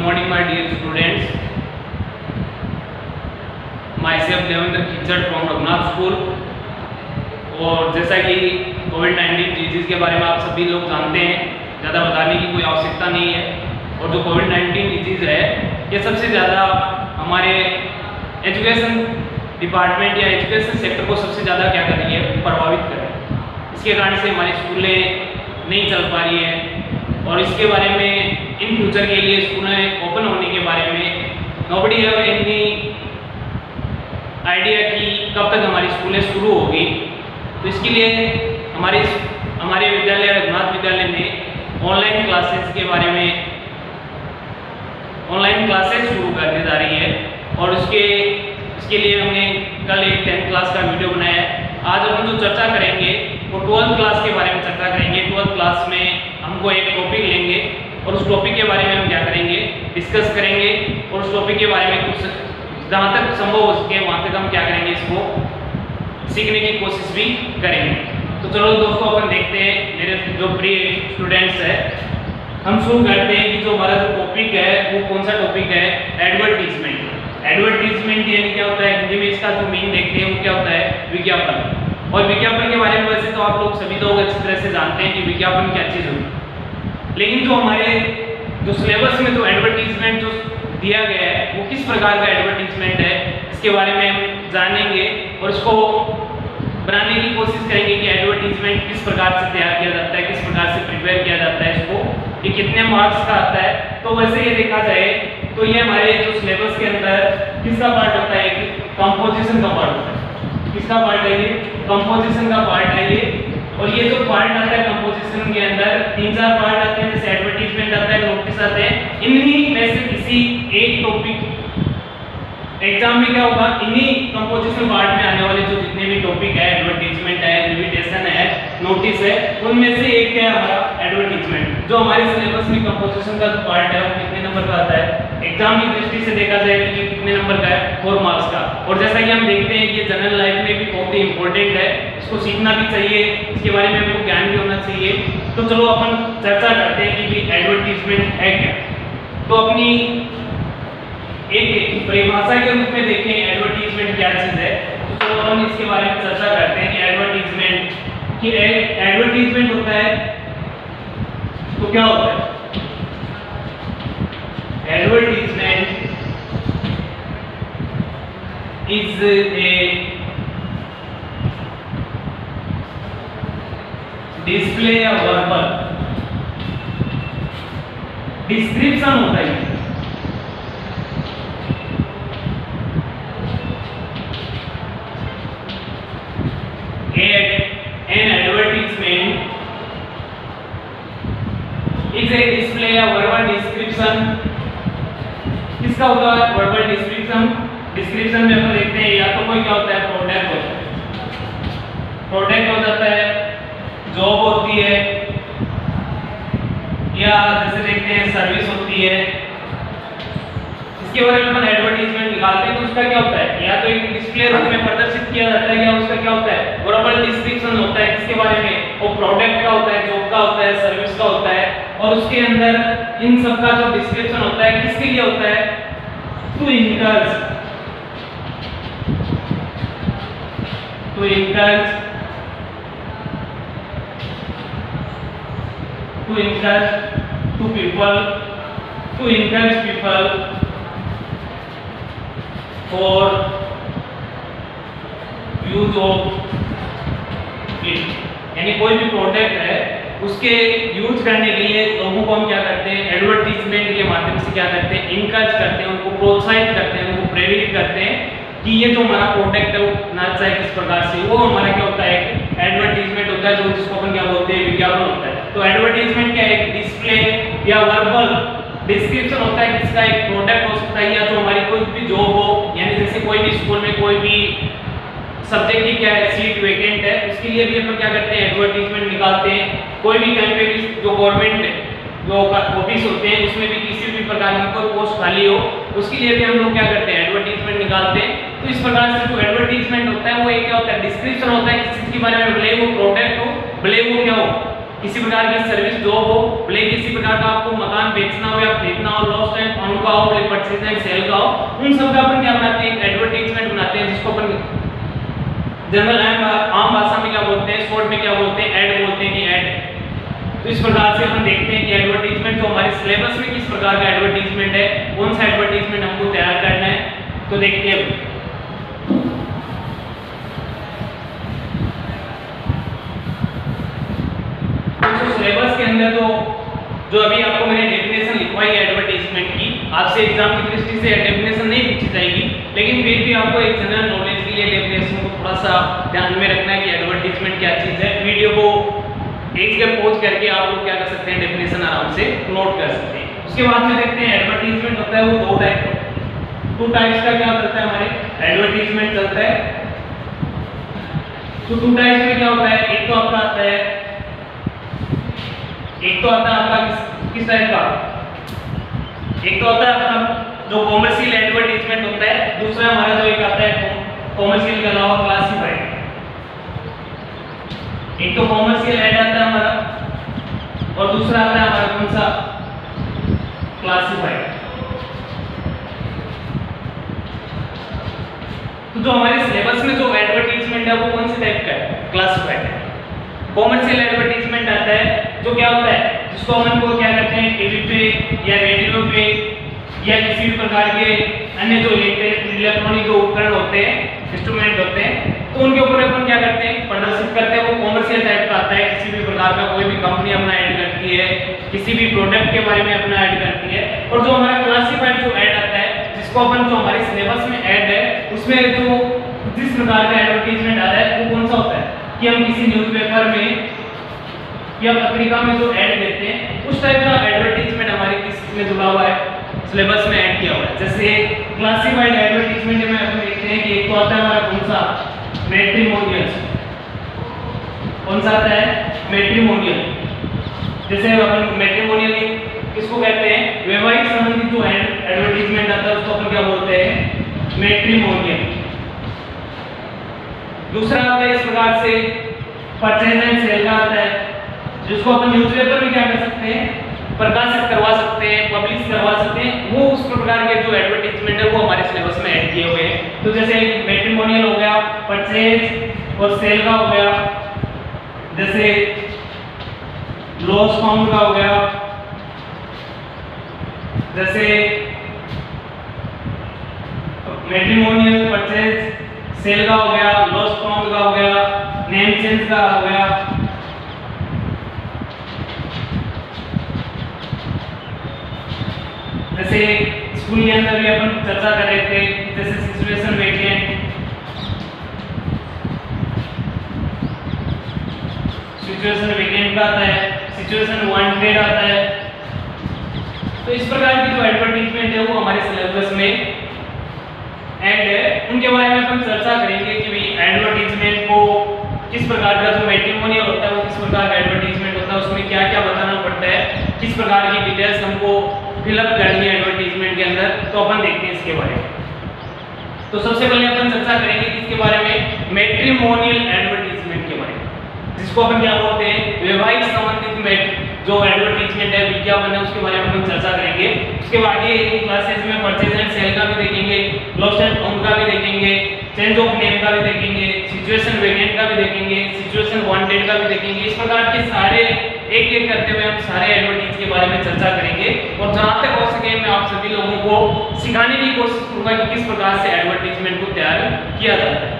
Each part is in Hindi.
morning my dear students. Myself Devendra Khichar from Raghunath school. और जैसा कि कोविड-19 डिजीज़ के बारे में आप सभी लोग जानते हैं, ज़्यादा बताने की कोई आवश्यकता नहीं है। और जो कोविड-19 डिजीज़ है ये सबसे ज़्यादा हमारे एजुकेशन डिपार्टमेंट या एजुकेशन सेक्टर को सबसे ज़्यादा क्या कर रही है, प्रभावित कर रही है। इसके कारण से हमारी स्कूलें नहीं चल पा रही है और इसके बारे में इन फ्यूचर के लिए स्कूलें ओपन होने के बारे में नोबडी हैव एनी आइडिया कि कब तक हमारी स्कूलें शुरू होगी। तो इसके लिए हमारे विद्यालय रघुनाथ विद्यालय में ऑनलाइन क्लासेस के बारे में ऑनलाइन क्लासेस शुरू करने जा रही है। और इसके लिए हमने कल एक 10th क्लास का वीडियो बनाया है। आज हम जो चर्चा करेंगे वो 12th क्लास के बारे में चर्चा करेंगे। 12th क्लास में हमको एक टॉपिक लेंगे और उस टॉपिक के बारे में हम क्या करेंगे, डिस्कस करेंगे। और उस टॉपिक के बारे में कुछ जहाँ तक संभव हो सके वहाँ तक हम क्या करेंगे, इसको सीखने की कोशिश भी करेंगे। तो चलो दोस्तों, अपन देखते हैं मेरे जो प्रिय स्टूडेंट्स है, हम शुरू करते हैं कि जो हमारा जो टॉपिक है वो कौन सा टॉपिक है, एडवर्टीजमेंट। एडवर्टीजमेंट यानी क्या होता है, हिंदी में इसका जो मीन देखते हैं वो क्या होता है, विज्ञापन। और विज्ञापन के बारे में वैसे तो आप लोग सभी लोग अच्छी तरह से जानते हैं कि विज्ञापन क्या चीज़ होती है। लेकिन जो हमारे जो सिलेबस में जो एडवर्टीजमेंट जो दिया गया है वो किस प्रकार का एडवर्टीजमेंट है, इसके बारे में हम जानेंगे और इसको बनाने की कोशिश करेंगे कि एडवर्टीजमेंट किस प्रकार से तैयार किया जाता है, किस प्रकार से प्रिपेयर किया जाता है, इसको ये कितने मार्क्स का आता है। तो वैसे ये देखा जाए तो ये हमारे जो सिलेबस के अंदर किसका पार्ट होता है, कंपोजिशन का पार्ट होता है। किसका पार्ट है ये, कंपोजिशन का पार्ट है ये। और ये जो पार्ट आता है कंपोजिशन के अंदर 3-4 पार्ट आते हैं, जैसे एडवर्टीजमेंट आता है, नोटिस आते हैं। इन्हीं में से किसी एक टॉपिक एग्जाम में क्या होगा, इन्हीं कंपोजिशन पार्ट में आने वाले जो जितने भी टॉपिक है, एडवर्टीजमेंट है, इन्विटेशन है, नोटिस है, उनमें से एक क्या है हमारा एडवर्टीजमेंट। जो हमारे सिलेबस में कंपोजिशन का पार्ट है वो कितने नंबर का आता है, एग्जाम की दृष्टि से देखा जाए तो ये कितने नंबर का है, 4 मार्क्स का। और जैसा कि हम देखते हैं कि जनरल लाइफ में भी बहुत ही इंपॉर्टेंट है, इसको सीखना भी चाहिए, इसके बारे में हमको ज्ञान भी होना चाहिए। तो चलो अपन चर्चा करते हैं कि भी एडवर्टीजमेंट है क्या। तो अपनी एक परिभाषा के रूप में देखें एडवर्टीजमेंट क्या चीज है, तो चलो हम इसके बारे में चर्चा करते हैं कि एडवर्टीजमेंट होता है तो क्या होता है। एडवर्टीजमेंट इज ए डिस्प्ले या वर्बल डिस्क्रिप्शन होता है। An advertisement is a display या verbal description। किसका होता है verbal description। डिस्क्रिप्शन में अपन देखते हैं या तो कोई क्या होता है, प्रोडक्ट होता है, प्रोडक्ट हो जाता है, जॉब होती है, या जैसे देखते हैं सर्विस होती है। इसके बारे में अपन एडवर्टीजमेंट निकालते हैं तो उसका क्या होता है, या तो एक डिस्प्ले रूप में प्रदर्शित किया जाता है, या उसका क्या होता है, वर्बल डिस्क्रिप्शन होता है। किसके बारे में, वो प्रोडक्ट का होता है, जॉब का होता है, सर्विस का होता है। और उसके अंदर इन सब का जो डिस्क्रिप्शन होता है किसके लिए होता है, to encourage people for use of it. यानी कोई भी प्रोडक्ट है उसके यूज करने के लिए लोगों को हम क्या करते हैं, एडवर्टीजमेंट के माध्यम से क्या करते हैं, इनकरेज करते हैं, उनको प्रोत्साहित करते हैं, उनको प्रेरित करते हैं कि ये जो हमारा प्रोडक्ट है वो ना चाहे किस प्रकार से, वो हमारा क्या होता है, एडवर्टीजमेंट होता है, जो जिसको अपन क्या बोलते हैं, विज्ञापन होता है। तो एडवर्टीजमेंट क्या है, डिस्प्ले या वर्बल डिस्क्रिप्शन होता है किसका, एक प्रोडक्ट हो सकता है या तो हमारी कोई भी जॉब हो। यानी जैसे कोई भी स्कूल में कोई भी सब्जेक्ट की क्या है, सीट वेकेंट है, उसके लिए भी अपन क्या करते हैं, एडवर्टीजमेंट निकालते हैं। कोई भी कहीं पे भी जो गवर्नमेंट जो ऑफिस होते हैं उसमें भी किसी भी प्रकार की कोई पोस्ट खाली हो, उसके लिए भी हम लोग क्या करते हैं, एडवर्टीजमेंट निकालते हैं। तो इस प्रकार से जो एडवर्टीजमेंट होता है वो एक क्या होता है, डिस्क्रिप्शन होता है किसी चीज के बारे में, भले वो प्रोडक्ट हो, भले वो क्या हो, किसी प्रकार की सर्विस जॉब हो, भले चाहिए किसी प्रकार का आपको मकान बेचना हो या खरीदना हो, लॉस्ट एंड फाउंड का हो, परचेज एंड सेल का हो, उन सब का अपन क्या बनाते हैं, एडवर्टाइजमेंट बनाते हैं, जिसको अपन जनरल आम भाषा में क्या बोलते हैं, शॉर्ट में क्या बोलते हैं, ऐड बोलते हैं कि ऐड। तो इस प्रकार से हम देखते हैं कि एडवर्टाइजमेंट जो हमारे सिलेबस में किस प्रकार का एडवर्टाइजमेंट है, कौन सा एडवर्टाइजमेंट हमको तैयार करना है। तो देखते हैं सिलेबस के अंदर तो जो अभी आपको मैंने डेफिनेशन लिखवाई है एडवर्टाइजमेंट की, आपसे एग्जाम की दृष्टि से डेफिनेशन नहीं पूछी जाएगी, लेकिन फिर भी आपको एक जनरल नॉलेज के लिए डेफिनेशन को थोड़ा सा ध्यान में रखना है कि एडवर्टाइजमेंट क्या चीज़ है। वीडियो को एक जगह पॉज करके आप लोग क्या कर सकते हैं, डेफिनेशन आराम से नोट कर सकते हैं। उसके बाद में देखते हैं एडवर्टाइजमेंट होता है वो दो टाइप, टू टाइप्स का क्या चलता है हमारे एडवर्टाइजमेंट चलता है। तो टू टाइप्स में क्या होता है, एक तो आपका आता है आपका किस टाइप का, एक तो आता है आपका जो कॉमर्शियल एडवर्टाइजमेंट होता है, दूसरा हमारा जो एक आता है कॉमर्शियल के अलावा क्लासिफाइड। एक तो कॉमर्शियल ऐड आता है हमारा और दूसरा आता है हमारा कौन सा, क्लासिफाइड। तो जो हमारे सिलेबस में जो एडवर्टाइजमेंट है वो कौन से टाइप का है, क्लासिफाइड है। कॉमर्शियल एडवर्टाइजमेंट आता है जो क्या होता है, जिसको अपन को क्या करते हैं, टीवी पे या रेडियो पे या किसी भी प्रकार के अन्य जो इलेक्ट्रॉनिक जो उपकरण होते हैं, इंस्ट्रूमेंट होते हैं, तो उनके ऊपर अपन क्या करते हैं, प्रदर्शित करते हैं। वो कॉमर्शियल टाइप का आता है, किसी भी प्रकार का कोई भी कंपनी अपना ऐड करती है, किसी भी प्रोडक्ट के बारे में अपना ऐड करती है। और जो हमारा क्लासिफाइड जो ऐड आता है, जिसको अपन जो हमारे सिलेबस में ऐड है उसमें जो जिस प्रकार का एडवर्टाइजमेंट आ रहा है वो कौन सा होता है कि हम किसी न्यूज़पेपर में या पत्रिका में जो ऐड देते हैं उस टाइप का एडवर्टाइजमेंट हमारे किसमें जुड़ा हुआ है, सिलेबस में ऐड किया हुआ है। जैसे क्लासिफाइड एडवर्टाइजमेंट में अपन देखते हैं कि एक तो आता है हमारा कौन सा, मैट्रिमोनियल। कौन सा आता है, मैट्रिमोनियल। जैसे अपन मैट्रिमोनियल किसको कहते हैं, वैवाहिक संबंधित जो एडवर्टाइजमेंट आता है उसको अपन क्या बोलते हैं, मैट्रिमोनियल। दूसरा आता है इस प्रकार से परचेज एंड सेल का आता है, जिसको अपन न्यूज़पेपर में क्या कर सकते हैं, प्रकाशित करवा सकते हैं, पब्लिश करवा सकते हैं। वो उस प्रकार के जो एडवर्टाइजमेंट है वो हमारे सिलेबस में ऐड किए हुए हैं। तो जैसे मैट्रिमोनियल हो गया, परचेज और सेल का हो गया, जैसे लॉस फाउंड का हो गया, जैसे मैट्रिमोनियल, परचेज, सेल का हो गया, लॉस फाउंड का हो गया, नेम चेंज का हो गया। जैसे स्कूल के अंदर भी अपन चर्चा कर रहे थे, जैसे सिचुएशन वेकेंट, का आता है, सिचुएशन वांटेड आता है। तो इस प्रकार की जो एडवर्टाइजमेंट है वो हमारे सिलेबस में ऐड है, उनके बारे में अपन चर्चा करेंगे कि भाई एडवर्टाइजमेंट को किस प्रकार का जो मैट्रिमोनियल होता है वो किस प्रकार का एडवर्टाइजमेंट होता है, उसमें क्या क्या बताना पड़ता है, किस प्रकार की डिटेल्स हमको फिलअप करनी है एडवर्टाइजमेंट के अंदर। तो अपन देखते हैं इसके बारे में। तो सबसे पहले अपन चर्चा करेंगे किसके बारे में, मैट्रिमोनियल एडवर्टाइजमेंट के बारे में, जिसको अपन क्या बोलते हैं, वैवाहिक संबंधित जो एडवर्टाइजमेंट है, विज्ञापन है, उसके बारे में अपन चर्चा करेंगे। उसके बाद ये क्लासेस में परचेज एंड सेल का भी देखेंगे, लॉस्ट एंड फाउंड का भी देखेंगे, चेंज ऑफ नेम का भी देखेंगे, सिचुएशन वेकेंट का भी देखेंगे, सिचुएशन वांटेड का भी देखेंगे। इस प्रकार के सारे एक एक करते हुए हम सारे एडवर्टाइज के बारे में चर्चा करेंगे। और जहां तक हो सके मैं आप सभी लोगों को सिखाने की कोशिश करूंगा कि किस प्रकार से एडवर्टाइजमेंट को तैयार किया जाता है।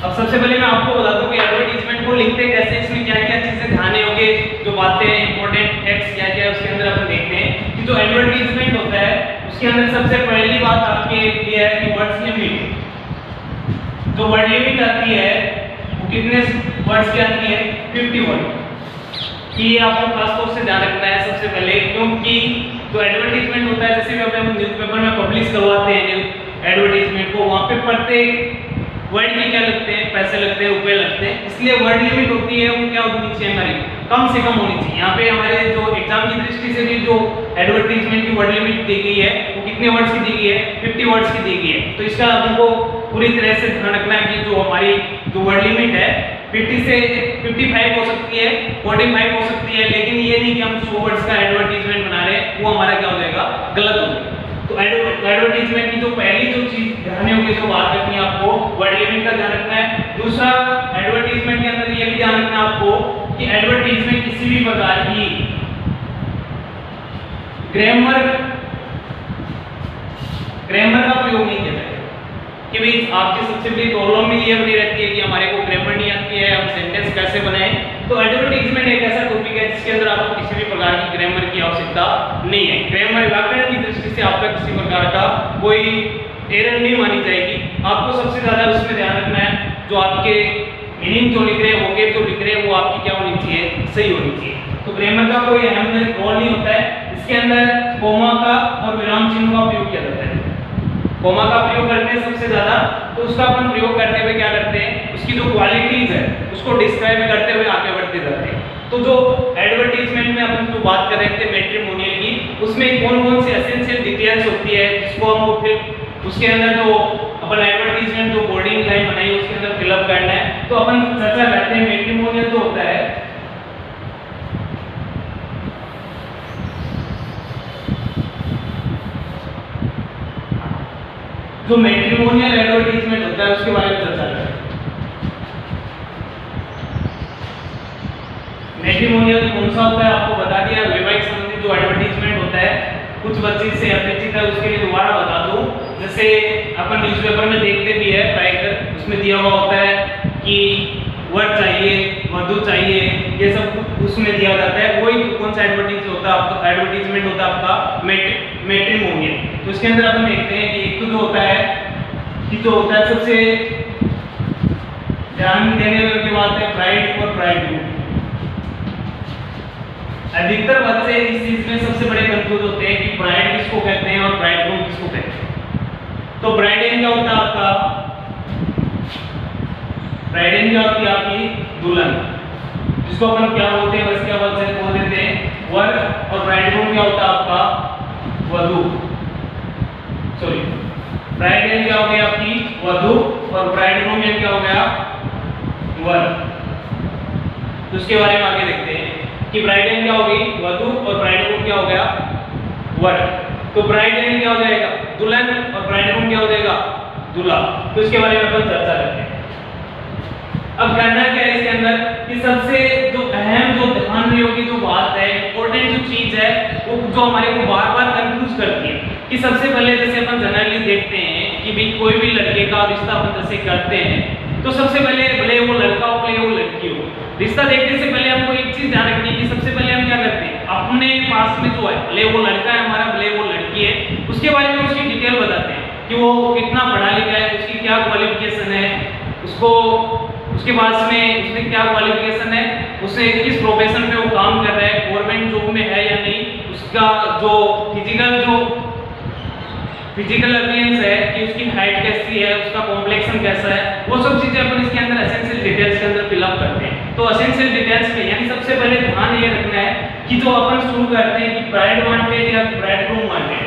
अब सबसे पहले मैं आपको बता दूं कि एडवर्टाइजमेंट को लिखते कैसे, इसमें क्या क्या चीजें ध्यान होंगे, जो बातें इंपॉर्टेंट फैक्ट्स क्या क्या है उसके अंदर अपन देखते हैं कि जो एडवर्टाइजमेंट होता है उसके अंदर सबसे पहली बात आपके लिए है कि वर्ड्स लिमिट। जो वर्ड लिमिट आती है वो कितने वर्ड्स की आती है, 50 वर्ड की। आपको खास तौर से ध्यान रखना है सबसे पहले, क्योंकि जो एडवर्टाइजमेंट होता है, जैसे भी हम न्यूज़पेपर में पब्लिश करवाते हैं एडवर्टाइजमेंट को, वहां पे प्रत्येक वर्ड में क्या लगते हैं, पैसे लगते हैं, रुपए लगते हैं। इसलिए वर्ड लिमिट होती है वो क्या होनी चाहिए, हमारी कम से कम होनी चाहिए। यहाँ पे हमारे जो एग्जाम की दृष्टि से भी जो एडवर्टाइजमेंट की वर्ड लिमिट दी गई है वो कितनी कितने वर्ड्स की दी गई है, 50 वर्ड्स की दी गई है। तो इसका हमको पूरी तरह से ध्यान रखना है कि जो हमारी जो वर्ड लिमिट है 50 से 55 हो सकती है, 45 हो सकती है, लेकिन ये नहीं कि हम 100 वर्ड्स का एडवर्टाइजमेंट बना रहे हैं, वो हमारा क्या हो जाएगा, गलत हो जाएगा। तो एडवर्टाइजमेंट की जो पहली जो चीज ध्यान होगी, जो बात रखनी है आपको, वर्ड लिमिट का ध्यान रखना है। दूसरा, एडवर्टाइजमेंट के अंदर ये भी ध्यान रखना है आपको कि एडवर्टाइजमेंट किसी भी प्रकार की ग्रामर का प्रयोग नहीं किया जाएगा। कि भाई आपकी सबसे बड़ी प्रॉब्लम में ये बनी रहती है कि हमारे को ग्रामर नहीं आती है, हम सेंटेंस कैसे बनाएं। तो एडवर्टाइजमेंट एक ऐसा टॉपिक है जिसके अंदर आपको किसी भी प्रकार की ग्रामर की आवश्यकता नहीं है। ग्रामर व्याकरण की दृष्टि से आपका किसी प्रकार का कोई एरर नहीं मानी जाएगी। आपको सबसे ज्यादा उसमें ध्यान रखना है जो आपके मीनिंग जो लिख रहे हैं, वोकेब जो लिख रहे हैं, वो आपकी क्या होनी चाहिए, सही होनी चाहिए। तो ग्रामर का कोई अहम रोल नहीं होता है। इसके अंदर कोमा का और विराम चिन्ह का उपयोग किया जाता है। कोमा का प्रयोग करते हैं सबसे ज्यादा, तो उसका अपन प्रयोग करते हुए क्या करते हैं, उसकी जो क्वालिटीज है उसको डिस्क्राइब करते हुए आगे बढ़ते जाते हैं। तो जो एडवर्टाइजमेंट में अपन जो बात कर रहे थे मैट्रिमोनियल की, उसमें कौन-कौन सी एसेंशियल डिटेल्स होती है जिसको हमको फिर उसके अंदर जो अपन एडवर्टाइजमेंट जो बोर्डिंग लाइन बनाई है उसके अंदर फिलअप करना है। तो अपन चर्चा करते हैं मैट्रिमोनियल जो होता है, जो मैट्रिमोनियल एडवर्टाइजमेंट होता है उसके बारे में चर्चा करें। मैट्रिमोनियल कौन सा होता है आपको बता दिया। वैवाहिक संबंधी जो एडवर्टाइजमेंट होता है, कुछ बच्चे से अपेक्षित है उसके लिए दोबारा बता दूं। जैसे अपन न्यूज़पेपर में देखते भी है प्राइकर, उसमें दिया हुआ होता है कि वर चाहिए, वधु चाहिए, ये सब उसमें दिया जाता है। वही कौन सा एडवर्टाइजमेंट होता है आपका, एडवर्टाइजमेंट होता है आपका मैट्रिमोनियल। तो इसके अंदर अपन देखते हैं कि एक तो जो होता है कि जो होता है सबसे ध्यान देने वाली बात है ब्राइड और ब्राइडग्रूम। अधिकतर बच्चे इस चीज में सबसे बड़े कंफ्यूज होते हैं कि ब्राइड किसको कहते हैं और ब्राइडग्रूम किसको कहते हैं। तो ब्राइडेन क्या होता है आपका, ब्राइडेन क्या होती है आपकी दुल्हन, जिसको अपन क्या बोलते हैं, बस क्या बोल देते हैं वर। और ब्राइडग्रूम क्या होता है आपका वधू। सॉरी, ब्राइडेन क्या हो गया आपकी वधू और ब्राइडग्रूम क्या हो गया वर। तो उसके बारे में आगे देखते हैं कि ब्राइडेन क्या होगी वधू और ब्राइडग्रूम क्या हो गया वर। तो ब्राइडेन क्या हो जाएगा दुल्हन और ब्राइडग्रूम क्या हो जाएगा दूल्हा। तो इसके बारे में अपन चर्चा करते हैं। अब करना क्या है इसके अंदर कि सबसे जो अहम जो ध्यान रखने योग्य जो बात है, इंपॉर्टेंट जो चीज है, वो जो हमारे को बार-बार कंफ्यूज करती है कि सबसे पहले जैसे अपन जनरली देखते हैं कि भी कोई भी लड़के का रिश्ता अपन जैसे करते हैं तो सबसे पहले भले वो लड़का हो भले वो लड़की हो, रिश्ता देखने से पहले हमको एक चीज ध्यान रखनी है कि सबसे पहले हम क्या करते हैं अपने पास में जो है, भले वो लड़का है हमारा भले वो लड़की है, उसके बारे में उसकी डिटेल बताते हैं कि वो कितना पढ़ा लिखा है, उसकी क्या क्वालिफिकेशन है, उसको उसके पास में उसने क्या क्वालिफिकेशन है, उसे किस प्रोफेशन में वो काम कर रहा है, गवर्नमेंट जॉब में है या नहीं, उसका जो फिजिकल अपीयरेंस है कि उसकी हाइट कैसी है, उसका कॉम्प्लेक्शन कैसा है, वो सब चीजें अपन इसके अंदर एसेंशियल डिटेल्स के अंदर फिल अप करते हैं। तो एसेंशियल डिटेल्स में यानी सबसे पहले ध्यान ये रखना है कि जो अपन शुरू करते हैं कि ब्राइड वांटेड या ब्राइडग्रूम वांटेड,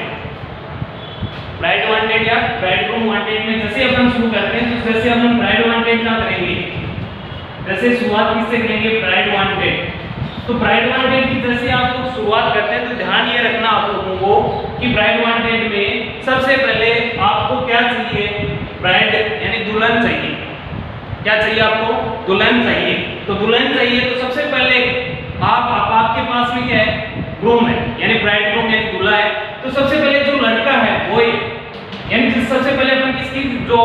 ब्राइड वांटेड या ब्राइडग्रूम वांटेड में जैसे अपन शुरू करते हैं तो जैसे अपन ब्राइड वांटेड का करेंगे, जैसे शुरुआत किससे करेंगे ब्राइड वांटेड। तो ब्राइड वांटेड की जैसे आप लोग शुरुआत करते हैं तो ध्यान ये रखना आप लोगों को कि ब्राइड वांटेड में सबसे पहले आपको क्या चाहिए, ब्राइड यानी दुल्हन चाहिए। क्या चाहिए आपको? दुल्हन चाहिए। तो दुल्हन चाहिए तो सबसे पहले आपके पास में क्या है, ग्रूम है यानी ब्राइडग्रूम यानी दूल्हा है। तो सबसे पहले जो लड़का है वो यानी सबसे पहले अपन किसकी जो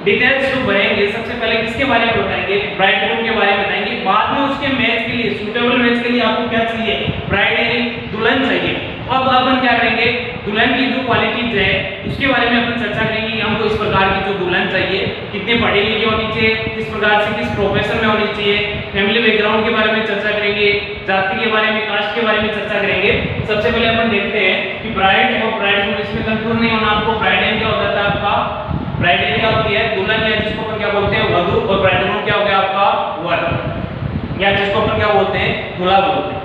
डिटेल्स जो भरेंगे, सबसे पहले किसके बारे में बताएंगे, ब्राइडग्रूम के बारे में बताएंगे। बाद में उसके मैच के लिए सूटेबल मैच के लिए आपको क्या चाहिए, ब्राइड यानी दुल्हन चाहिए। अब अपन क्या करेंगे, दुल्हन की जो क्वालिटीज है उसके बारे में अपन चर्चा करेंगे कि हमको इस प्रकार की जो दुल्हन चाहिए, कितने पढ़ी लिखी होनी चाहिए, किस प्रकार से किस प्रोफेशन में होनी चाहिए, फैमिली बैकग्राउंड के बारे में चर्चा करेंगे, जाति के बारे में, कास्ट के बारे में चर्चा करेंगे। सबसे पहले अपन देखते हैं कि ब्राइड और ब्राइडग्रूम, इसमें कंफ्यूज नहीं होना आपको। ब्राइड क्या होता है आपका, ब्राइड क्या होती है दुल्हन या जिसको अपन क्या बोलते हैं वधू, और ब्राइडग्रूम क्या हो गया आपका वर या जिसको अपन क्या बोलते हैं दूल्हा बोलते हैं।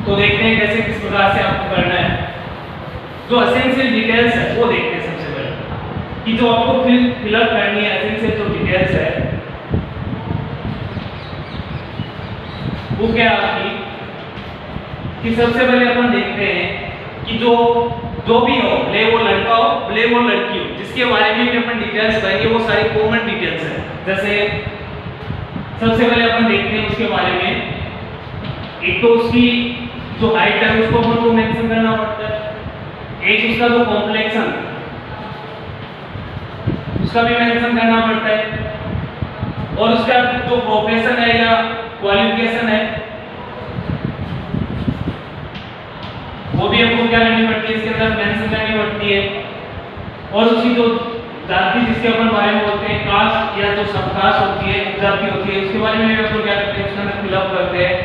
तो देखते हैं कैसे किस प्रकार से आपको करना है। जो एसेंशियल डिटेल्स है वो देखते हैं सबसे पहले कि जो आपको फिलअप करनी है एसेंशियल जो डिटेल्स है वो क्या आपकी कि सबसे पहले अपन देखते हैं कि जो भी हो, भले वो लड़का हो भले वो लड़की हो, जिसके बारे में भी अपन डिटेल्स करेंगे वो सारी कॉमन डिटेल्स है। जैसे सबसे पहले अपन देखते हैं उसके बारे में, एक तो उसकी जो हाइट है उसको अपन को मेंशन करना पड़ता है, एक उसका जो कॉम्प्लेक्शन उसका भी मेंशन करना पड़ता है, और उसका जो प्रोफेशन है या क्वालिफिकेशन है वो भी हमको क्या करनी पड़ती है, इसके अंदर मेंशन करनी पड़ती है। और उसकी जो जाति जिसके अपन बारे में बोलते हैं, कास्ट या जो सब कास्ट होती है, जाति होती है, उसके बारे में भी अपन क्या करते हैं, उसके अंदर फिलअप करते हैं।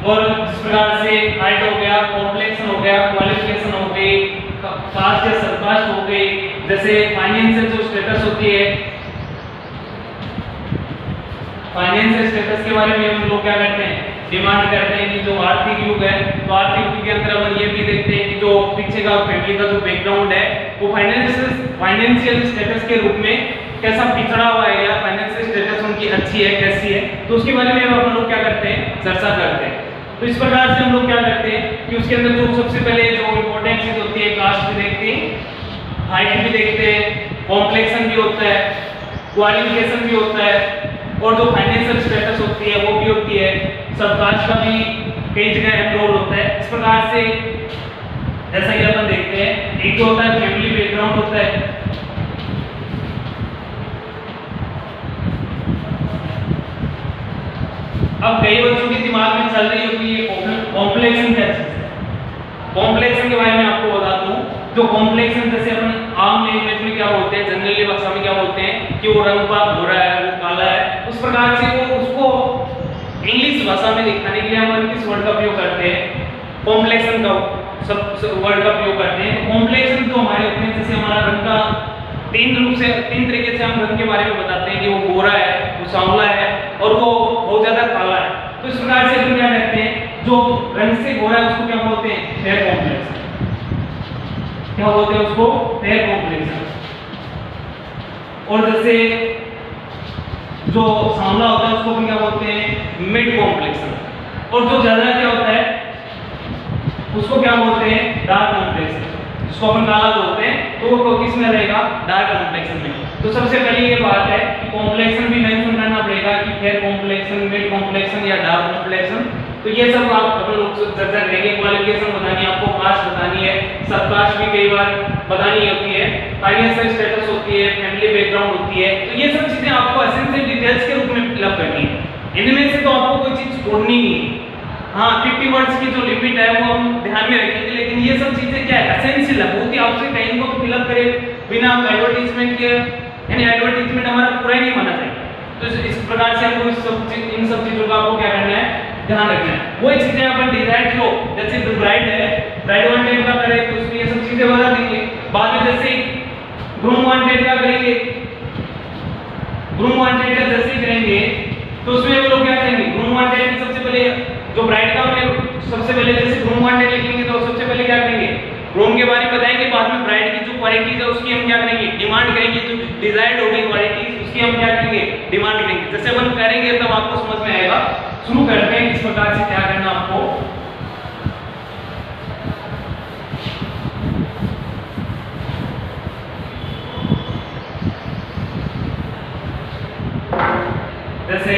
और जिस प्रकार से हाइट हो गया, कॉम्प्लेक्शन हो गया, क्वालिफिकेशन हो गई, कास्ट या सब कास्ट हो गई, जैसे फाइनेंशियल जो स्टेटस होती है, फाइनेंशियल स्टेटस के बारे में हम लोग क्या करते हैं, डिमांड करते हैं कि जो आर्थिक युग है तो आर्थिक युग के अंदर अपन ये भी देखते हैं कि जो पीछे का फैमिली का जो बैकग्राउंड है वो फाइनेंशियल स्टेटस के रूप में कैसा पिछड़ा हुआ है या फाइनेंशियल स्टेटस उनकी अच्छी है कैसी है, तो उसके बारे में हम लोग क्या करते हैं, चर्चा करते हैं। तो इस प्रकार से हम लोग क्या करते हैं कि उसके अंदर जो सबसे पहले जो इंपॉर्टेंट चीज होती है, कास्ट भी देखते हैं, हाइट भी देखते हैं, कॉम्प्लेक्शन भी होता है, क्वालिफिकेशन भी होता है, और जो फाइनेंशियल स्टेटस होती है वो भी होती है, सब कास्ट का भी कई जगह रोल होता है। इस प्रकार से जैसा कि अपन देखते हैं, एक तो होता है फैमिली बैकग्राउंड होता है, अब कई बच्चों के दिमाग में चल रही होती है कॉम्प्लेक्शन क्या चीज है। कॉम्प्लेक्शन के बारे में आपको बता दूं, जो कॉम्प्लेक्शन जैसे अपन आम लैंग्वेज में क्या बोलते हैं, जनरली भाषा में क्या बोलते हैं कि वो रंग का गोरा है, वो काला है, उस प्रकार से वो उसको इंग्लिश भाषा में दिखाने के लिए हम किस वर्ड का प्रयोग करते हैं, कॉम्प्लेक्शन का सब वर्ड का प्रयोग करते हैं। कॉम्प्लेक्शन तो हमारे होते हैं, जैसे हमारा रंग का तीन तरीके से हम रंग के बारे में बताते हैं कि वो गोरा है, वो सांवला है और वो बहुत ज्यादा काला है। तो इस प्रकार से हम क्या कहते हैं, जो रंग से गोरा है उसको क्या बोलते हैं, फेयर कॉम्प्लेक्शन। क्या बोलते हैं उसको, फेयर कॉम्प्लेक्शन। और जैसे जो सांवला होता है उसको हम क्या बोलते हैं, मिड कॉम्प्लेक्शन। और जो ज्यादा क्या होता है उसको क्या बोलते हैं, डार्क कॉम्प्लेक्शन। जिसको अपन काला बोलते हैं तो वो किस में रहेगा, डार्क कॉम्प्लेक्शन में। तो सबसे पहले ये बात है कि कॉम्प्लेक्शन भी मेंशन करना पड़ेगा कि फेयर कॉम्प्लेक्शन, मिड कॉम्प्लेक्शन या डार्क कॉम्प्लेक्शन। तो ये सब आप अपन लोग चर्चा करेंगे। क्वालिफिकेशन बतानी है आपको, कास्ट बतानी है, सब कास्ट भी कई बार बतानी होती है, फाइनेंशियल स्टेटस होती है, फैमिली बैकग्राउंड होती है। तो ये सब चीजें आपको एसेंशियल डिटेल्स के रूप में फिलअप करनी है। इनमें से तो आपको कोई चीज छोड़नी नहीं है। हाँ, 50 वर्ड्स की जो लिमिट है वो हम ध्यान में रखेंगे, लेकिन ये सब चीजें क्या है, एसेंशियल है। बहुत ही आपसे कहीं को फिलअप करे बिना एडवर्टीजमेंट के, यानी एडवर्टीजमेंट हमारा पूरा ही नहीं माना चाहिए। तो इस प्रकार से हमको इन सब चीजों का आपको क्या करना है, ध्यान रखना है। वही चीजें अपन डिजायर्ड लो, जैसे ब्राइड है, ब्राइड वांटेड का करें तो उसमें ये सब चीजें बता देंगे। बाद में जैसे ग्रूम वांटेड का करेंगे, ग्रूम वांटेड का जैसे करेंगे तो उसमें वो लोग क्या करेंगे, ग्रूम वांटेड की सबसे पहले जो ब्राइड का हमने सबसे पहले जैसे ग्रूम वांटेड लिखेंगे तो सबसे पहले क्या करेंगे, ग्रूम के बारे में बताएंगे। बाद में ब्राइड की जो क्वालिटीज है उसकी हम क्या करेंगे, डिमांड करेंगे। जो डिजायर्ड होगी क्वालिटीज उसकी हम क्या करेंगे, डिमांड करेंगे। जैसे अपन करेंगे तब आपको समझ में आएगा। शुरू करते हैं किस प्रकार से क्या करना आपको। जैसे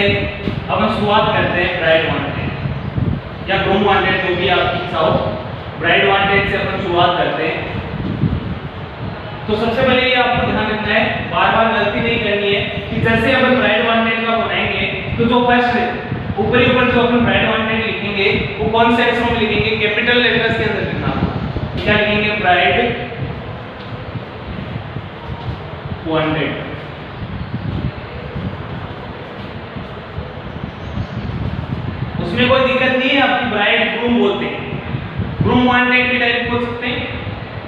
अब हम शुरुआत करते हैं ब्राइड वांटेड या ग्रूम वांटेड, जो भी आपकी इच्छा हो। ब्राइड वांटेड से अपन शुरुआत करते हैं। तो सबसे पहले ये आपको ध्यान रखना है, बार बार गलती नहीं करनी है कि जैसे अपन ब्राइड वांटेड का बनाएंगे तो जो फर्स्ट ऊपर जो अपन ब्राइड वांटेड लिखेंगे वो कौन से अक्षरों में लिखेंगे, कैपिटल लेटर्स के अंदर लिखना। क्या लिखेंगे, ब्राइड वांटेड। उसमें कोई दिक्कत नहीं है, आपकी ब्राइड ग्रूम बोलते हैं, ग्रूम वांटेड भी डायरेक्ट बोल सकते हैं,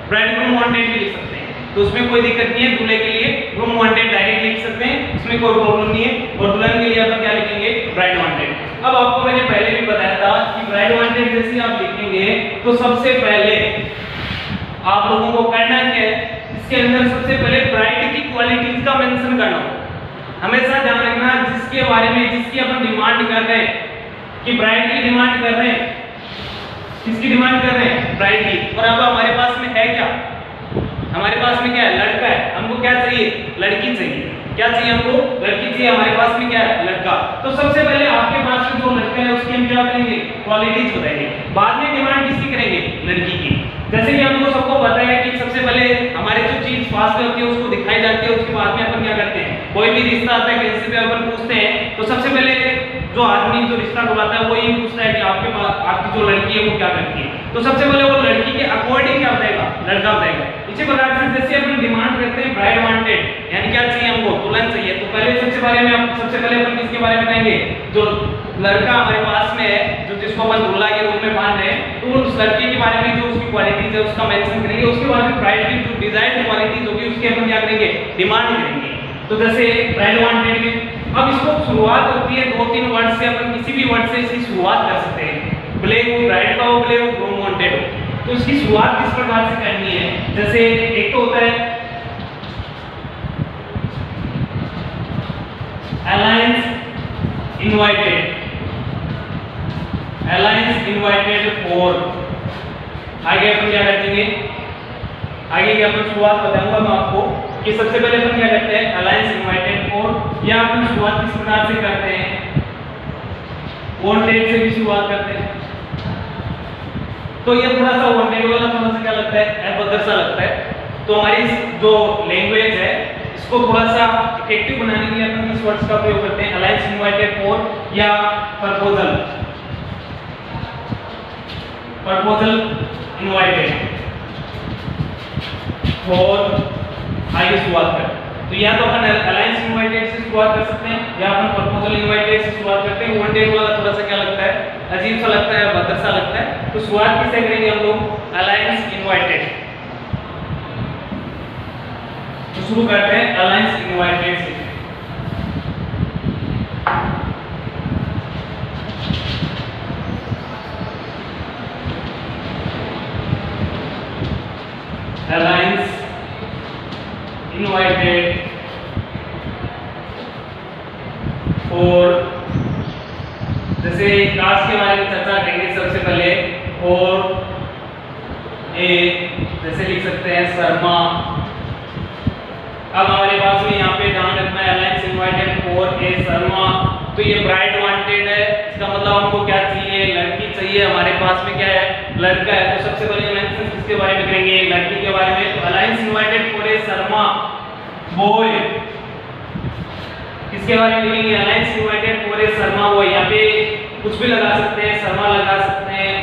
ब्राइड ग्रूम वांटेड भी लिख सकते हैं। तो उसमें कोई दिक्कत नहीं है। दूल्हे के लिए ग्रूम वांटेड डायरेक्ट लिख सकते हैं, इसमें कोई प्रॉब्लम नहीं है। और दुल्हन के लिए अपन क्या लिखेंगे, ब्राइड वांटेड। अब आपको मैंने पहले भी बताया था कि ब्राइट वांटेड जैसे आप लिखेंगे तो सबसे पहले आप लोगों को करना क्या है, इसके अंदर सबसे पहले ब्राइट की क्वालिटीज का मेंशन करना होगा। हमेशा ध्यान रखना जिसके बारे में जिसकी अपन डिमांड कर रहे हैं कि ब्राइट की डिमांड कर रहे हैं, किसकी डिमांड कर रहे हैं, ब्राइट की। और अब हमारे पास में है क्या, हमारे पास में क्या है, लड़का है। हमको क्या चाहिए, लड़की चाहिए। क्या चाहिए हमको, लड़की चाहिए। हमारे पास में क्या है, लड़का। तो सबसे पहले आपके पास में जो लड़का है उसकी हम क्या करेंगे, क्वालिटीज बताएंगे। बाद में डिमांड किसकी करेंगे, लड़की की। जैसे कि हमको सबको पता है कि सबसे पहले हमारे जो चीज पास में होती है उसको दिखाई जाती है, उसके बाद में अपन क्या करते हैं, कोई भी रिश्ता आता है किसी पे अपन पूछते हैं तो सबसे पहले जो आदमी जो रिश्ता करवाता है वो ये पूछता है कि आपके पास आपकी जो लड़की है वो क्या करती है। तो सबसे पहले वो लड़की के अकॉर्डिंग क्या बताएगा, लड़का बताएगा। इसी प्रकार से जैसे अपन डिमांड करते हैं ब्राइड वांटेड, यानी क्या चाहिए हमको, दुल्हन चाहिए। तो पहले सबसे पहले अपन किसके बारे में बताएंगे, जो लड़का हमारे पास में है, जो जिसको अपन दूल्हा के रूप में मान रहे हैं, तो उस लड़के के बारे में जो उसकी क्वालिटीज है उसका मेंशन करेंगे। उसके बाद में ब्राइड की जो डिजायर्ड क्वालिटीज होगी उसके अपन क्या करेंगे, डिमांड करेंगे। तो जैसे ब्राइड वांटेड में अब इसको शुरुआत होती है 2-3 वर्ड से, अपन किसी भी वर्ड से इसकी शुरुआत कर सकते हैं। भले वो ब्राइड का हो, भले वो ग्रूम वांटेड हो। तो इसकी शुरुआत किस प्रकार से करनी है, जैसे एक तो होता है alliance invited, alliance invited for. आगे अपन क्या करेंगे, आगे की अपन शुरुआत बताऊंगा मैं आपको कि सबसे पहले अपन क्या करते हैं, अलायंस इनवाइटेड फॉर, या अपन शुरुआत किस प्रकार से करते हैं, वांटेड से भी शुरुआत करते हैं। तो ये थोड़ा सा वांटेड वाला थोड़ा सा क्या लगता है, अभद्र सा लगता है। तो हमारी जो लैंग्वेज है इसको थोड़ा सा इफेक्टिव बनाने के लिए अपन इस वर्ड्स का प्रयोग करते हैं, अलायंस इनवाइटेड फॉर या प्रपोजल, प्रपोजल इनवाइटेड फॉर। आगे शुरुआत करें तो या तो अपन अलायंस इनवाइटेड से शुरुआत कर सकते हैं या अपन प्रपोजल इनवाइटेड से शुरुआत करते हैं। वांटेड वाला थोड़ा सा क्या लगता है, अजीब सा लगता है, अभद्र सा लगता है। तो शुरुआत किससे करेंगे हम लोग, अलायंस इनवाइटेड। तो शुरू करते हैं अलायंस इनवाइटेड से। अलायंस इनवाइटेड फॉर, जैसे क्लास के बारे में चर्चा करेंगे सबसे पहले। और ए जैसे लिख सकते हैं शर्मा। अब हमारे पास में यहाँ पे ध्यान रखना है alliance invited for a Sharma. तो ये ब्राइड वांटेड है, इसका मतलब हमको क्या चाहिए, लड़की चाहिए। हमारे पास में क्या है, लड़का है। तो सबसे पहले मेंशन किसके बारे में करेंगे, लड़की के बारे में। तो alliance invited for a Sharma boy, किसके बारे में लिखेंगे, alliance invited for a Sharma boy. यहाँ पे कुछ भी लगा सकते हैं, शर्मा लगा सकते हैं,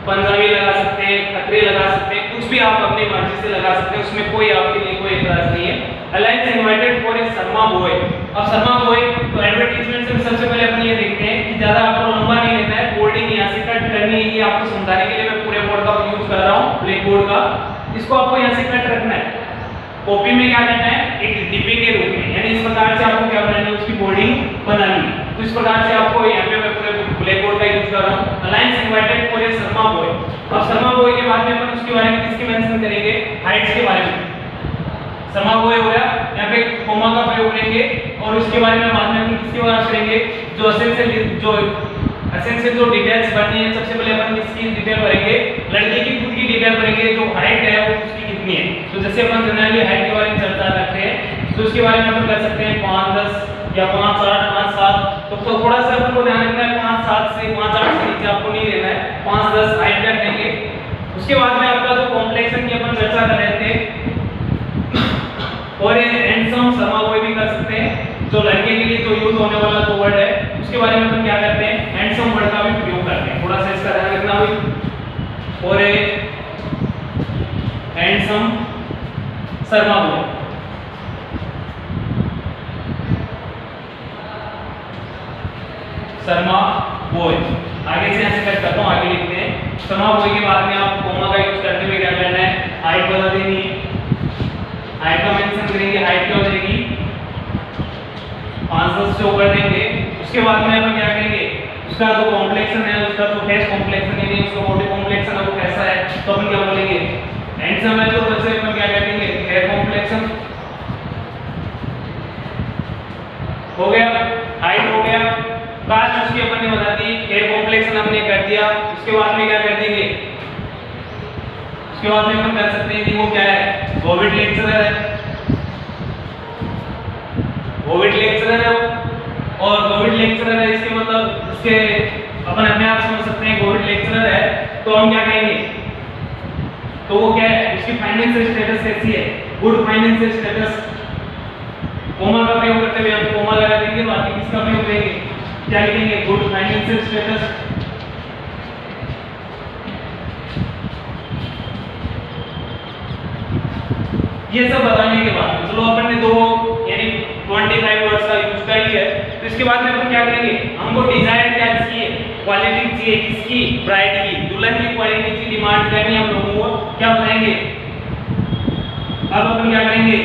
पंजाबी लगा सकते हैं, खतरे लगा सकते हैं, कुछ भी आप अपनी मर्जी से लगा सकते हैं, उसमें कोई आपके लिए कोई एतराज नहीं है। Alliance invited for a Sharma boy. अब शर्मा बॉय तो एडवर्टाइजमेंट से सबसे पहले अपन ये देखते हैं कि ज्यादा आपको लंबा नहीं लेना है, बोल्डिंग यहाँ से कट करनी है। ये आपको समझाने के लिए मैं पूरे बोर्ड का यूज कर रहा हूँ, ब्लैक बोर्ड का। इसको आपको यहाँ से कट रखना है, कॉपी में क्या करना है, एक डिब्बे के रूप में, यानी इस प्रकार से आपको क्या बनानी है, उसकी बोर्डिंग बनानी है। तो इस प्रकार से आपको यहाँ पे मैं पूरे ब्लैक बोर्ड का यूज कर रहा हूँ, alliance invited for a Sharma boy. अब शर्मा बॉय के बाद में अपन उसके बारे में किसकी मेंशन करेंगे, हाइट्स के बारे में। शर्मा बॉय हो गया, यहाँ पे कोमा का प्रयोग करेंगे और उसके बारे में बाद में अपन किसकी बात करेंगे, जो एसेंशियल जो डिटेल्स भरनी है। सबसे पहले अपन किसकी डिटेल भरेंगे, लड़के की खुद की डिटेल भरेंगे, जो हाइट है वो उसकी कितनी है। तो जैसे अपन जनरली हाइट के बारे में चर्चा करते हैं तो उसके बारे में अपन कर सकते हैं 5'10" या 5'8", 5'7". तो थोड़ा सा अपन को ध्यान रखना है 5'7" से 5'8" से नीचे आपको नहीं लेना है, 5'10" हाइट कर देंगे। उसके बाद में आपका जो कॉम्प्लेक्शन की अपन चर्चा कर रहे थे और हैंडसम शर्मा बॉय भी कर सकते हैं, जो लड़के के लिए जो यूज होने वाला जो वर्ड है उसके बारे में अपन क्या करते हैं, हैंडसम वर्ड का भी प्रयोग करते हैं। थोड़ा सा इसका ध्यान रखना भी। और handsome Sharma boy, Sharma boy. आगे से ऐसे कट करता हूँ, आगे लिखते हैं शर्मा बॉय के बाद में आप कोमा का यूज करते हुए क्या करना है, हाइट बता देनी है। हाइट का मेंशन करेंगे, हाइट क्या हो जाएगी 5'10" से ऊपर देंगे। उसके बाद में अपन क्या करेंगे, उसका जो कॉम्प्लेक्सन है, उसका जो फेस कॉम्प्लेक्सन है, उसका बॉडी कॉम्प्लेक्सन है वो कैसा है, तो अपन क्या बोलेंगे हैंडसम है, तो वैसे अपन क्या कहेंगे हेयर कॉम्प्लेक्सन हो गया, हाइट हो गया, कास्ट उसकी अपन ने बता दी, हेयर कॉम्प्लेक्सन हमने कर दिया। उसके बाद में क्या कर देंगे, उसके बाद में अपन कर सकते हैं कि वो क्या है, कोविड लेक्चरर है, कोविड लेक्चरर है और कोविड लेक्चरर है इसके मतलब इसके अपन अपने आप समझ सकते हैं कोविड लेक्चरर है, तो हम क्या कहेंगे, तो वो क्या है, उसकी फाइनेंशियल स्टेटस कैसी है, गुड फाइनेंशियल स्टेटस, कोमा का प्रयोग करते हुए हम कोमा लगा देंगे, बाकी किसका प्रयोग करेंगे, क्या लिखेंगे, गुड फाइनेंशियल स्टेटस। ये सब बताने के बाद चलो अपन ने दो यानी 25 वर्ड्स का यूज कर लिया है, तो इसके बाद में अपन क्या करेंगे, हमको डिजायर्ड क्या चाहिए, क्वालिटी चाहिए, किसकी, ब्राइड की, दुल्हन की क्वालिटी की डिमांड करनी हम लोगों को क्या बताएंगे। अब अपन क्या करेंगे,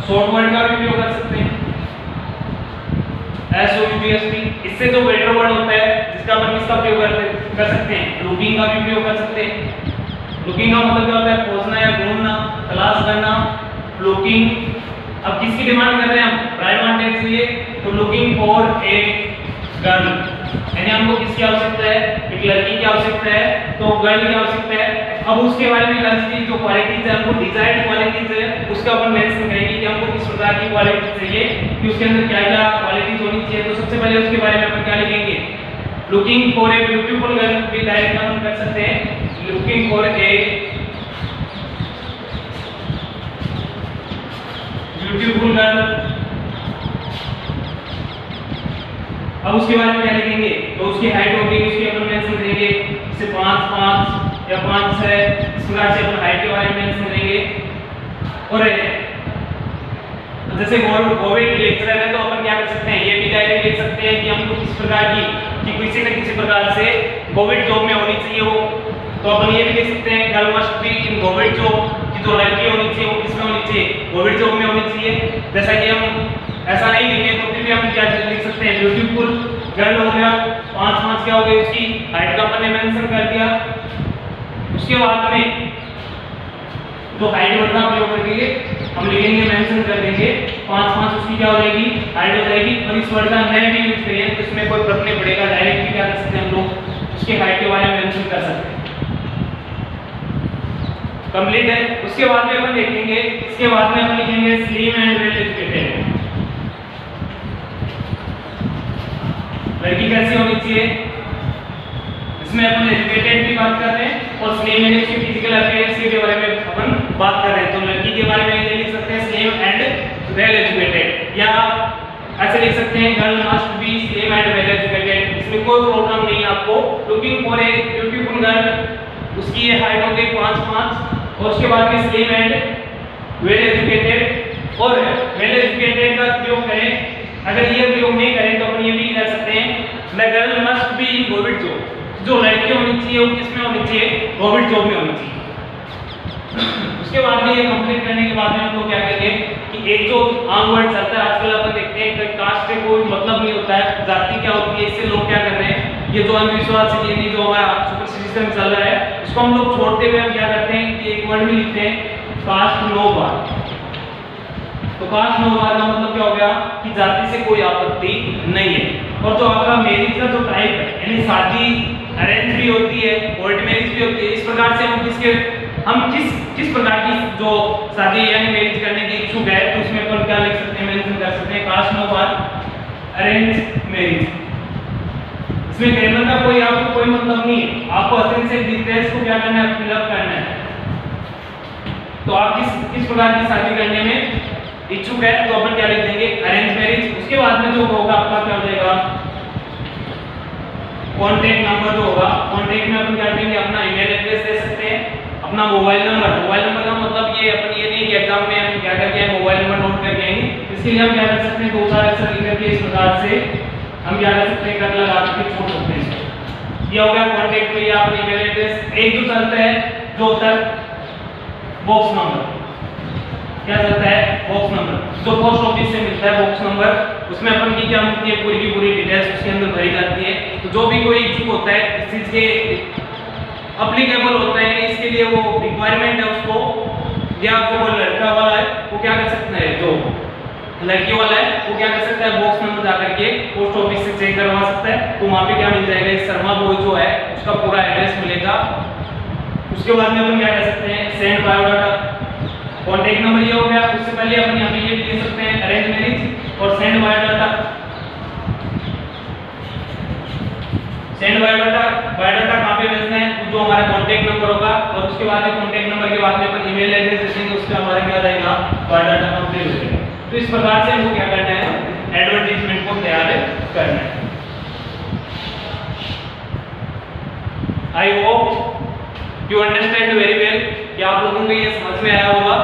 शॉर्ट वर्ड का भी उपयोग कर सकते हैं, SOUPSP, इससे जो बेटर वर्ड होता है जिसका अपन किसका प्रयोग कर सकते हैं, लुकिंग का भी प्रयोग कर सकते हैं। लुकिंग का मतलब क्या होता है, खोजना या ढूंढना, तलाश करना, लुकिंग। अब किसकी डिमांड कर रहे हैं हम, ब्राइड वांटेड चाहिए, तो लुकिंग फॉर ए गर्ल, यानी हमको किसकी आवश्यकता है, एक लड़की की आवश्यकता है, तो गर्ल की आवश्यकता है। अब उसके बारे में गर्ल्स की जो क्वालिटीज है, हमको डिजायर्ड क्वालिटीज है, उसका अपन मेंशन करेंगे कि हमको किस प्रकार की क्वालिटी चाहिए, कि उसके अंदर क्या-क्या क्वालिटीज होनी चाहिए। तो सबसे पहले उसके बारे में अपन क्या लिखेंगे, looking for a beautiful girl, भी डायरेक्ट हम कर सकते हैं, looking for a beautiful girl. अब उसके बारे में क्या लिखेंगे, तो उसकी हाइट होगी, उसकी अपन मेंशन करेंगे, जैसे 5'5" या 5'6", इस प्रकार से अपन हाइट के बारे में मेंशन करेंगे। और जैसे कोविड लेक्चरर है, तो अपन क्या कर सकते हैं, ये भी डायरेक्ट लिख सकते हैं कि हमको किस प्रकार की, कि किसी न किसी प्रकार से कोविड जॉब में होनी चाहिए वो, तो अपन ये भी लिख सकते हैं, girl must be in Covid job, कि जो लड़की होनी चाहिए वो किसमें होनी चाहिए, कोविड जॉब में होनी चाहिए। जैसा कि हम ऐसा नहीं लिखे तो फिर भी हम क्या लिख सकते हैं, ब्यूटीफुल गर्ल हो गया, 5'5" क्या हो गई उसकी हाइट का अपन ने मेंशन कर दिया। उसके बाद में जो हाइट वर्ड का प्रयोग करके हम लिखेंगे, मेंशन कर देंगे, 5'5" उसकी क्या हो जाएगी, हाइट हो जाएगी। और इस वर्ड का मैं भी यूज करें तो इसमें कोई फर्क नहीं पड़ेगा, डायरेक्ट क्या कर सकते हैं हम लोग उसके हाइट के बारे में मेंशन कर सकते हैं। कंप्लीट है। उसके बाद में अपन देखेंगे, इसके बाद में अपन लिखेंगे स्लिम एंड वेल एजुकेटेड। लड़की कैसी होनी चाहिए, इसमें अपन एजुकेटेड की बात कर रहे हैं और स्लिम यानी उसकी फिजिकल अपीयरेंस के बारे में अपन बात कर रहे हैं। तो लड़की के बारे में ये लिख सकते हैं स्लिम एंड वेल एजुकेटेड, या ऐसे लिख सकते हैं girl must be slim and well educated. इसमें कोई प्रॉब्लम नहीं है आपको। Looking for a beautiful girl, उसकी ये हाइट हो गई 5'5", और उसके बाद में स्लिम एंड वेल एजुकेटेड। और वेल एजुकेटेड का प्रयोग करें, अगर ये प्रयोग नहीं करें तो अपन ये भी कर सकते हैं, the girl must be in government job. जो लड़की होनी चाहिए वो किसमें होनी चाहिए, गवर्नमेंट जॉब में होनी चाहिए। उसके बाद में ये कंप्लीट करने के बाद में हम लोग क्या करेंगे कि एक जो आम वर्ड चलता है आजकल अपन देखते हैं कि कास्ट से कोई मतलब नहीं होता है, जाति क्या होती है, इससे लोग क्या कर रहे हैं, ये जो अंधविश्वास है, ये जो हमारा सुपरस्टिशन चल रहा है, इसको हम लोग छोड़ते हुए हम क्या करते हैं कि एक वर्ड में लिखते हैं कास्ट नो बार। तो कास्ट नो बार का मतलब क्या हो गया कि जाति से कोई आपत्ति नहीं है। और जो आपका मैरिज का जो टाइप है, यानी शादी अरेंज भी होती है, कोर्ट मैरिज भी होती है, इस प्रकार से हम किस प्रकार की जो शादी यानी मैरिज करने की इच्छुक है, तो उसमें अपन क्या लिख सकते हैं, मेंशन कर सकते हैं कास्ट नो बार अरेंज मैरिज। इसमें ग्रामर का कोई आपको कोई मतलब नहीं है, आपको असेंस से डिटेल्स को क्या करना है, फिलअप करना है। तो आप किस प्रकार की शादी करने में इच्छुक है, तो अपन क्या लिख देंगे अरेंज मैरिज। उसके बाद में जो होगा आपका क्या हो जाएगा, कॉन्टैक्ट नंबर जो होगा, कॉन्टैक्ट में अपन क्या करेंगे, अपना ईमेल एड्रेस दे सकते हैं, अपना मोबाइल नंबर का मतलब ये अपन ये नहीं कि एग्जाम में हम क्या करके मोबाइल नंबर नोट करके आएंगे, इसके लिए हम क्या कर सकते हैं, दो चार अक्षर लिख करके इस प्रकार से हम क्या कर सकते हैं, कट लगा के छोड़ सकते हैं। ये हो गया कॉन्टैक्ट में, या अपनी ईमेल एड्रेस। एक जो चलता है जो होता है बॉक्स नंबर, क्या चलता है, बॉक्स नंबर। जो पोस्ट ऑफिस से मिलता है बॉक्स नंबर, उसमें अपन की क्या मिलती है, पूरी की पूरी डिटेल्स उसके अंदर भरी जाती है। तो जो भी कोई इच्छुक होता है इस चीज के अप्लीकेबल होता है, इसके लिए वो रिक्वायरमेंट है उसको, या जो लड़का वाला है वो क्या कर सकता है, जो लड़की वाला है वो क्या कर सकता है, बॉक्स नंबर जाकर के पोस्ट ऑफिस से चेक करवा सकता है। तो वहाँ पे क्या मिल जाएगा, इस शर्मा बॉय जो है उसका पूरा एड्रेस मिलेगा। उसके बाद में अपन क्या कर सकते हैं, सेंड बायोडाटा, कॉन्टेक्ट नंबर ये हो गया। उससे पहले अपन यहाँ पे ये दे सकते हैं अरेंज मैरिज और send biodata. Send biodata, biodata कहाँ पे भेजना है, जो हमारा कॉन्टेक्ट नंबर होगा, और उसके बाद में कॉन्टेक्ट नंबर के बाद में अपन ईमेल एड्रेस देंगे, उसका हमारा क्या रहेगा, बायोडाटा कंप्लीट हो जाएगा। तो इस प्रकार से हमको क्या करना है, एडवर्टाइजमेंट को तैयार करना है। I hope you understand very well, कि आप लोगों को ये समझ में आया होगा।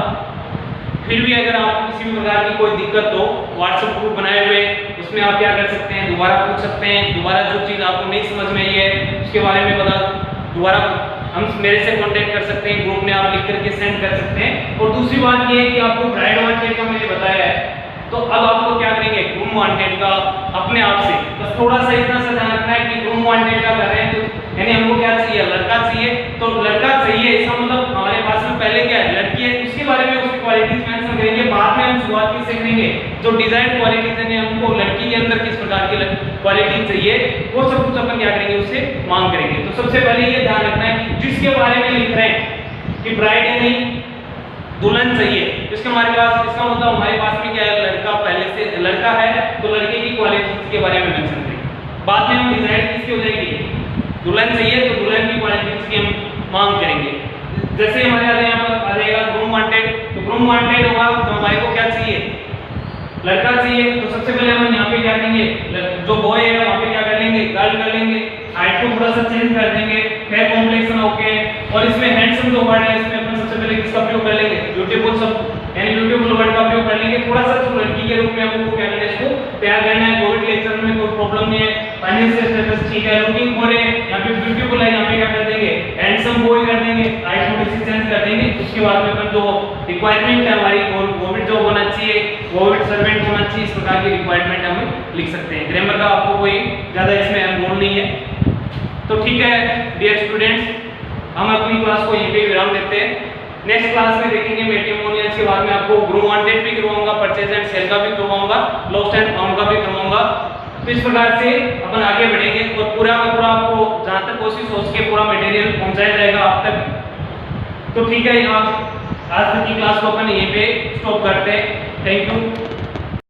फिर भी अगर आपको किसी भी प्रकार की कोई दिक्कत हो, व्हाट्सएप ग्रुप बनाए हुए, उसमें आप क्या कर सकते हैं, दोबारा पूछ सकते हैं। दोबारा जो चीज़ आपको नहीं समझ में आई है उसके बारे में बता, दोबारा हम मेरे से कांटेक्ट कर सकते हैं, ग्रुप में आप लिख करके सेंड कर सकते हैं। और दूसरी बात ये है कि आपको ब्राइड वांटेड का मैंने बताया है, तो अब आपको क्या करेंगे, ग्रूम वांटेड का अपने आप से बस थोड़ा सा इतना सा ध्यान रखना है कि ग्रूम वांटेड का कर रहे हैं तो यानी हमको क्या चाहिए, लड़का चाहिए। तो लड़का चाहिए इसका मतलब हमारे पास में पहले क्या है, लड़की है, उसके बारे में उसकी क्वालिटीज मेंशन करेंगे। बाद में हम शुरुआत किससे करेंगे, जो डिजाइन क्वालिटीज है, हमको लड़की के अंदर किस प्रकार की क्वालिटी चाहिए, वो सब कुछ अपन क्या करेंगे, उससे मांग करेंगे। तो सबसे पहले ये ध्यान रखना है कि जिसके बारे में लिख रहे हैं कि ब्राइड है नहीं दुल्हन चाहिए, इसका हमारे पास, इसका मतलब हमारे पास में क्या है, लड़का पहले से लड़का है तो लड़के की क्वालिटीज के बारे में मेंशन करेंगे। बाद में हम डिजाइन किसकी हो जाएगी, दुल्हन चाहिए तो दुल्हन की क्वालिटीज की हम मांग करेंगे। जैसे हमारे यहाँ पर आ जाएगा ग्रूम वांटेड, तो ग्रूम वांटेड होगा तो हमारे को क्या चाहिए, लड़का चाहिए। तो सबसे पहले हम यहाँ पे क्या करेंगे, जो बॉय है वहाँ पे क्या कर लेंगे, गर्ल कर लेंगे, हाइट को थोड़ा सा चेंज कर देंगे, फेयर कॉम्प्लेक्शन ओके। और इसमें हैंडसम जो वर्ड है इसमें अपन सबसे पहले किसका प्रयोग कर लेंगे, ब्यूटीफुल, सब यानी ब्यूटीफुल वर्ड का प्रयोग कर लेंगे। थोड़ा सा जो लड़की के रूप में हमको क्या करना है, इसको तैयार करना है। कोविड लेक्चर में कोई प्रॉब्लम नहीं है, फाइनेंशियल स्टेटस ठीक है, लुकिंग फॉर है, यहाँ पे ब्यूटीफुल है, यहाँ पे क्या कर देंगे, हैंडसम बॉय कर देंगे, हाइट थोड़ी सी चेंज कर देंगे। उसके बाद में अपन जो रिक्वायरमेंट है हमारी, गवर्नमेंट जॉब होना चाहिए, गवर्नमेंट सर्वेंट होना चाहिए, इस प्रकार की रिक्वायरमेंट हम लिख सकते हैं। ग्रामर का आपको कोई ज्यादा इसमें मोल नहीं है। तो ठीक है डियर स्टूडेंट्स, हम अपनी क्लास को यहीं पे विराम देते हैं। नेक्स्ट क्लास में देखेंगे मैट्रिमोनियल्स के बाद में आपको ग्रूम वांटेड भी करवाऊंगा, परचेज एंड सेल का भी करवाऊंगा, लॉस्ट एंड फाउंड का भी करवाऊंगा। तो इस प्रकार से अपन आगे बढ़ेंगे और पूरा का पूरा आपको जहां तक कोशिश हो सके पूरा मटेरियल पहुंचाया जाएगा आप तक। तो ठीक है, आज तक की क्लास को अपन यहीं पे स्टॉप करते हैं। Thank you.